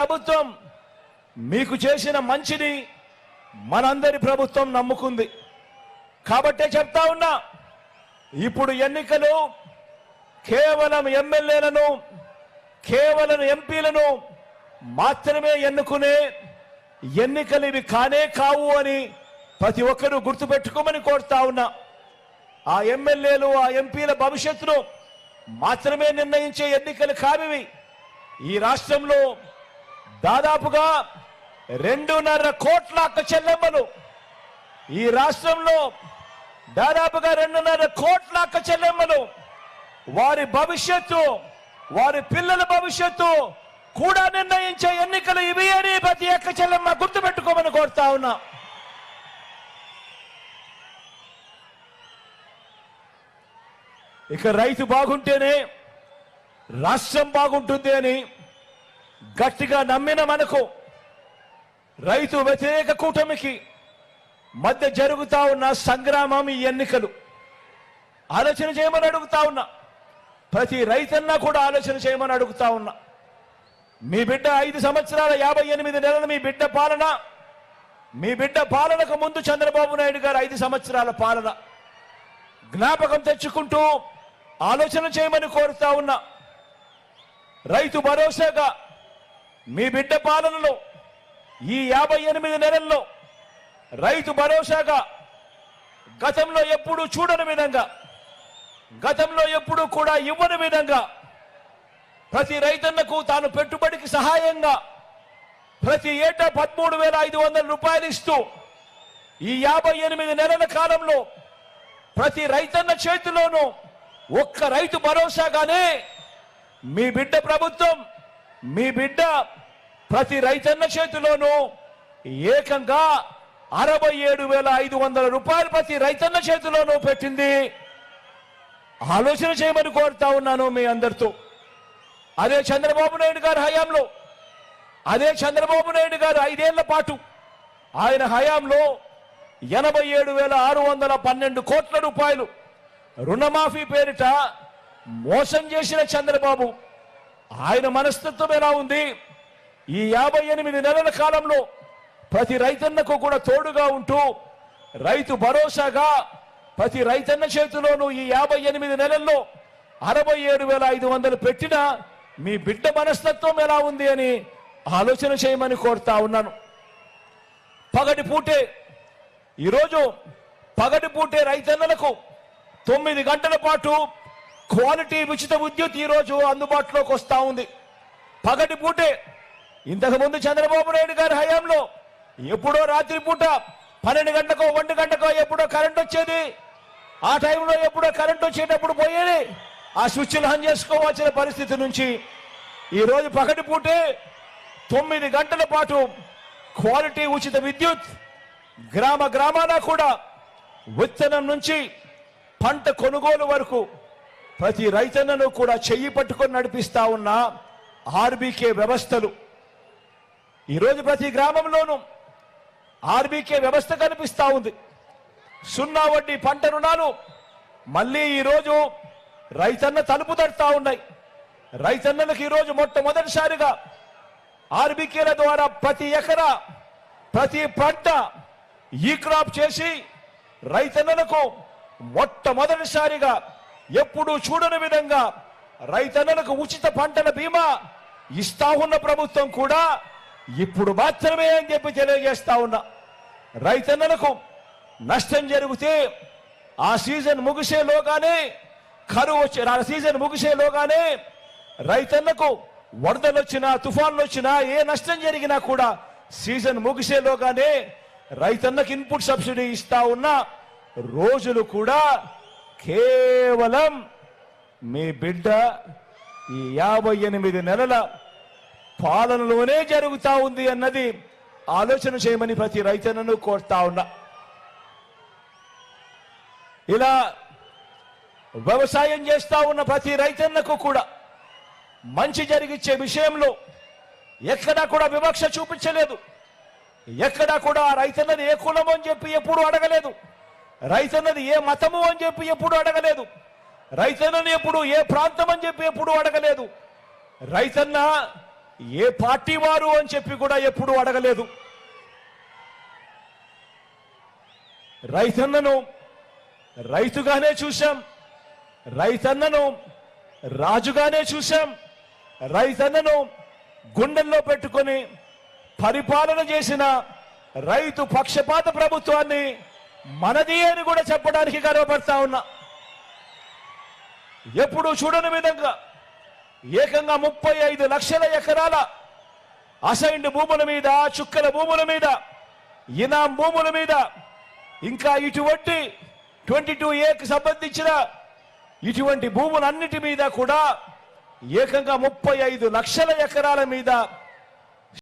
ప్రభుత్వం మీకు చేసిన మంచిని మనందరి ప్రభుత్వం నమ్ముకుంది కాబట్టే చెప్తా ఉన్నా ఇప్పుడు ఎన్నికలు కేవలం ఎమ్మెల్యేలను కేవలం ఎంపీలను మాత్రమే ఎన్నుకునే ఎన్నికలు ఇవి కానే కావు అని ప్రతి ఒక్కరూ గుర్తుపెట్టుకోమని కోరుతా ఉన్నా ఆ ఎమ్మెల్యేలు ఆ ఎంపీల భవిష్యత్తును మాత్రమే నిర్ణయించే ఎన్నికలు కావివి ఈ రాష్ట్రంలో దాదాపుగా 2.5 కోట్ల అక్క చెల్లెమ్మలు ఈ రాష్ట్రంలో దాదాపుగా 2.5 కోట్ల అక్క చెల్లెమ్మలు వారి భవిష్యత్తు వారి పిల్లల భవిష్యత్తు కూడా నిర్ణయించే ఎన్నికలు ఇవి అని ప్రతి అక్క చెల్లెమ్మ గుర్తుపెట్టుకోమని కోరుతా ఉన్నా ఇక రైతు బాగుంటేనే రాష్ట్రం బాగుంటుంది అని గట్టిగా నమ్మిన మనకు రైతు వ్యతిరేక కూటమికి మధ్య జరుగుతా ఉన్న సంగ్రామం ఈ ఎన్నికలు ఆలోచన చేయమని అడుగుతా ఉన్నా ప్రతి రైతన్నా కూడా ఆలోచన చేయమని అడుగుతా ఉన్నా మీ బిడ్డ 5 సంవత్సరాల 58 నెలల మీ బిడ్డ పాలనకు ముందు చంద్రబాబు నాయుడు గారు 5 సంవత్సరాల పాలన జ్ఞాపకం తెచ్చుకుంటూ ఆలోచన చేయమని కోరుతా ఉన్నా రైతు భరోసాగా మీ బిడ్డ పాలనలో ఈ 58 నెలల్లో రైతు భరోసాగా గతంలో ఎప్పుడూ చూడని విధంగా గతంలో ఎప్పుడూ కూడా ఇవ్వని విధంగా ప్రతి రైతన్నకు తాను పెట్టుబడికి సహాయంగా ప్రతి ఏటా 13,500 రూపాయలు ఇస్తూ ఈ 58 నెలల కాలంలో ప్రతి రైతన్న చేతిలోనూ ఒక్క రైతు భరోసాగానే మీ బిడ్డ ప్రభుత్వం మీ బిడ్డ ప్రతి రైతన్న చేతిలోనూ ఏకంగా 67,500 రూపాయలు ప్రతి రైతన్న చేతిలోనూ పెట్టింది ఆలోచన చేయమని కోరుతా ఉన్నాను మీ అందరితో అదే చంద్రబాబు నాయుడు గారి హయాంలో అదే చంద్రబాబు నాయుడు గారు 5 ఏళ్ల పాటు ఆయన హయాంలో 87,612 కోట్ల రూపాయలు రుణమాఫీ పేరిట మోసం చేసిన చంద్రబాబు ఆయన మనస్తత్వం ఎలా ఉంది ఈ 58 నెలల కాలంలో ప్రతి రైతన్నకు కూడా తోడుగా ఉంటూ రైతు భరోసాగా ప్రతి రైతన్న చేతిలోనూ ఈ 58 నెలల్లో 67,500 పెట్టిన మీ బిడ్డ మనస్తత్వం ఎలా ఉంది అని ఆలోచన చేయమని కోరుతా ఉన్నాను ఈరోజు పగటిపూటే రైతన్నలకు 9 గంటల పాటు క్వాలిటీ ఉచిత విద్యుత్ ఈరోజు అందుబాటులోకి వస్తా ఉంది పగటిపూటే ఇంతకుముందు చంద్రబాబు నాయుడు గారి హయాంలో ఎప్పుడో రాత్రిపూట 12 గంటకో 1 గంటకో ఎప్పుడో కరెంట్ వచ్చేది ఆ టైంలో ఎప్పుడో కరెంట్ వచ్చేటప్పుడు పోయేది ఆ స్విచ్లు ఆన్ చేసుకోవాల్సిన పరిస్థితి నుంచి ఈరోజు పగటిపూటే 9 గంటల పాటు క్వాలిటీ ఉచిత విద్యుత్ గ్రామాన కూడా విత్తనం నుంచి పంట కొనుగోలు వరకు ప్రతి రైతన్నను కూడా చెయ్యి పట్టుకొని నడిపిస్తా ఉన్న ఆర్బీకే వ్యవస్థలు ఈరోజు ప్రతి గ్రామంలోనూ ఆర్బీకే వ్యవస్థ కనిపిస్తా ఉంది 0 వడ్డీ పంట రుణాలు మళ్ళీ ఈరోజు రైతన్న తలుపు తడతా ఉన్నాయి రైతన్నలకు ఈరోజు మొట్టమొదటిసారిగా ఆర్బీకేల ద్వారా ప్రతి ఎకరా ప్రతి పంట ఈ క్రాప్ చేసి రైతన్నలకు మొట్టమొదటిసారిగా ఎప్పుడూ చూడని విధంగా రైతన్నలకు ఉచిత పంటల బీమా ఇస్తా ఉన్న ప్రభుత్వం కూడా ఇప్పుడు మాత్రమే అని చెప్పి తెలియజేస్తా ఉన్నా రైతన్నలకు నష్టం జరిగితే ఆ సీజన్ ముగిసేలోగానే కరువు వచ్చి ఆ సీజన్ ముగిసేలోగానే రైతన్నకు వరదలు వచ్చినా తుఫాన్లు వచ్చినా ఏ నష్టం జరిగినా కూడా సీజన్ ముగిసేలోగానే రైతన్నకు ఇన్పుట్ సబ్సిడీ ఇస్తా ఉన్న రోజులు కూడా కేవలం మీ బిడ్డ ఈ 58 నెలల పాలనలోనే జరుగుతా ఉంది అన్నది ఆలోచన చేయమని ప్రతి రైతన్నను కోరుతా ఉన్నా ఇలా వ్యవసాయం చేస్తా ఉన్న ప్రతి రైతన్నకు కూడా మంచి జరిగిచ్చే విషయంలో ఎక్కడా కూడా వివక్ష చూపించలేదు ఎక్కడా కూడా రైతన్నది ఏ కులము అని చెప్పి ఎప్పుడు అడగలేదు రైతన్నది ఏ మతము అని చెప్పి ఎప్పుడు అడగలేదు రైతన్నని ఎప్పుడు ఏ ప్రాంతం అని చెప్పి ఎప్పుడు అడగలేదు రైతన్న ఏ పార్టీ వారు అని చెప్పి కూడా ఎప్పుడూ అడగలేదు. రైతన్నను రైతుగానే చూశాం, రైతన్నను రాజుగానే చూశాం, రైతన్నను గుండెల్లో పెట్టుకొని పరిపాలన చేసిన రైతు పక్షపాత ప్రభుత్వాన్ని మనది అని కూడా చెప్పడానికి గర్వపడతా ఉన్నా. ఎప్పుడు చూడని విధంగా ఏకంగా 35 లక్షల ఎకరాల అసైన్డ్ భూముల మీద, చుక్కల భూముల మీద, ఇనాం భూముల మీద, ఇంకా ఇటువంటి 22A సంబంధించిన ఇటువంటి భూములన్నిటి మీద కూడా ఏకంగా 35 లక్షల ఎకరాల మీద